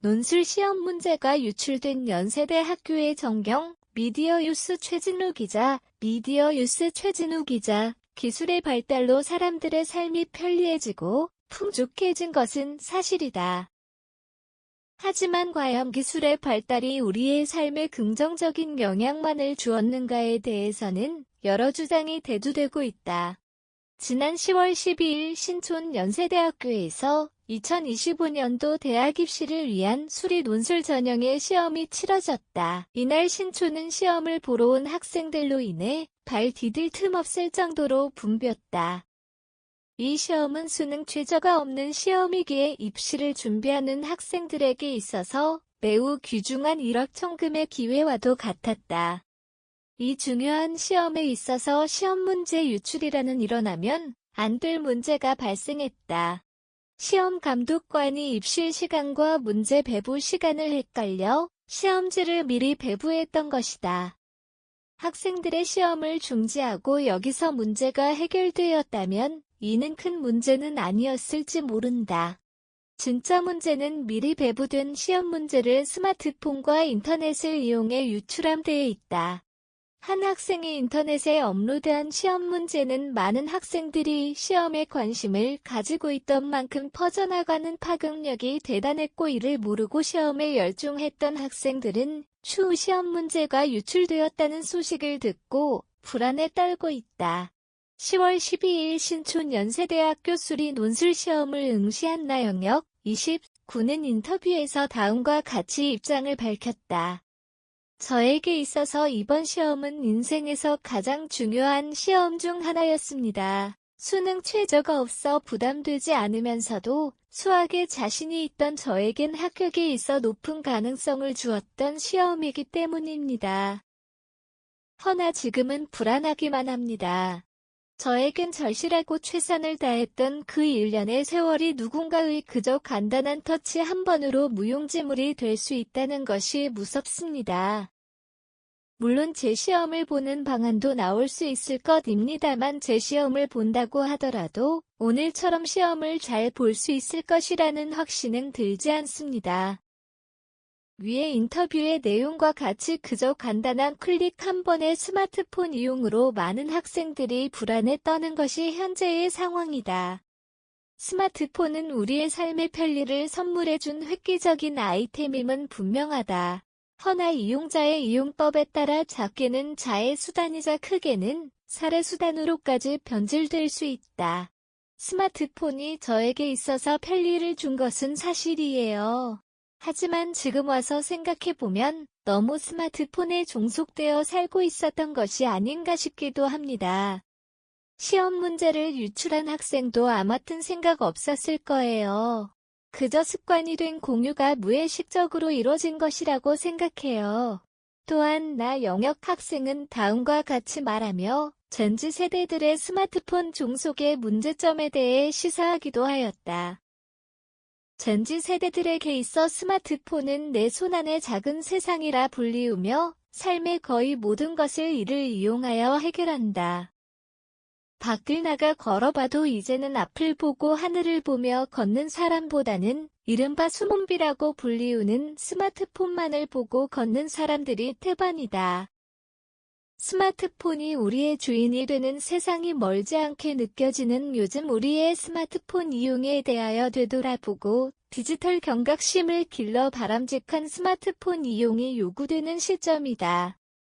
논술 시험 문제가 유출된 연세대 학교의 전경, 미디어유스 최진우 기자, 기술의 발달로 사람들의 삶이 편리해지고 풍족해진 것은 사실이다. 하지만 과연 기술의 발달이 우리의 삶에 긍정적인 영향만을 주었는가에 대해서는 여러 주장이 대두되고 있다. 지난 10월 12일 신촌 연세대학교에서 2025년도 대학 입시를 위한 수리 논술 전형의 시험이 치러졌다. 이날 신촌은 시험을 보러 온 학생들로 인해 발 디딜 틈 없을 정도로 붐볐다. 이 시험은 수능 최저가 없는 시험이기에 입시를 준비하는 학생들에게 있어서 매우 귀중한 일확천금의 기회와도 같았다. 이 중요한 시험에 있어서 시험 문제 유출이라는 일어나면 안 될 문제가 발생했다. 시험 감독관이 입실 시간과 문제 배부 시간을 헷갈려 시험지를 미리 배부했던 것이다. 학생들의 시험을 중지하고 여기서 문제가 해결되었다면 이는 큰 문제는 아니었을지 모른다. 진짜 문제는 미리 배부된 시험 문제를 스마트폰과 인터넷을 이용해 유출한 데에 있다. 한 학생이 인터넷에 업로드한 시험 문제는 많은 학생들이 시험에 관심을 가지고 있던 만큼 퍼져나가는 파급력이 대단했고 이를 모르고 시험에 열중했던 학생들은 추후 시험 문제가 유출되었다는 소식을 듣고 불안에 떨고 있다. 10월 12일 신촌 연세대학교 수리 논술 시험을 응시한 나영혁 29는 인터뷰에서 다음과 같이 입장을 밝혔다. 저에게 있어서 이번 시험은 인생에서 가장 중요한 시험 중 하나였습니다. 수능 최저가 없어 부담되지 않으면서도 수학에 자신이 있던 저에겐 합격에 있어 높은 가능성을 주었던 시험이기 때문입니다. 허나 지금은 불안하기만 합니다. 저에겐 절실하고 최선을 다했던 그 1년의 세월이 누군가의 그저 간단한 터치 한 번으로 무용지물이 될 수 있다는 것이 무섭습니다. 물론 제 시험을 보는 방안도 나올 수 있을 것입니다만 제 시험을 본다고 하더라도 오늘처럼 시험을 잘 볼 수 있을 것이라는 확신은 들지 않습니다. 위의 인터뷰의 내용과 같이 그저 간단한 클릭 한 번의 스마트폰 이용으로 많은 학생들이 불안에 떠는 것이 현재의 상황이다. 스마트폰은 우리의 삶의 편리를 선물해준 획기적인 아이템임은 분명하다. 허나 이용자의 이용법에 따라 작게는 자해 수단이자 크게는 살해 수단으로까지 변질될 수 있다. 스마트폰이 저에게 있어서 편리를 준 것은 사실이에요. 하지만 지금 와서 생각해보면 너무 스마트폰에 종속되어 살고 있었던 것이 아닌가 싶기도 합니다. 시험 문제를 유출한 학생도 아무튼 생각 없었을 거예요. 그저 습관이 된 공유가 무의식적으로 이뤄진 것이라고 생각해요. 또한 나영혁 학생은 다음과 같이 말하며 젠지 세대들의 스마트폰 종속의 문제점에 대해 시사하기도 하였다. 젠지 세대들에게 있어 스마트폰은 내 손안의 작은 세상이라 불리우며 삶의 거의 모든 것을 이를 이용하여 해결한다. 밖을 나가 걸어봐도 이제는 앞을 보고 하늘을 보며 걷는 사람보다는 이른바 수문비라고 불리우는 스마트폰만을 보고 걷는 사람들이 태반이다. 스마트폰이 우리의 주인이 되는 세상이 멀지 않게 느껴지는 요즘 우리의 스마트폰 이용에 대하여 되돌아보고 디지털 경각심을 길러 바람직한 스마트폰 이용이 요구되는 시점이다.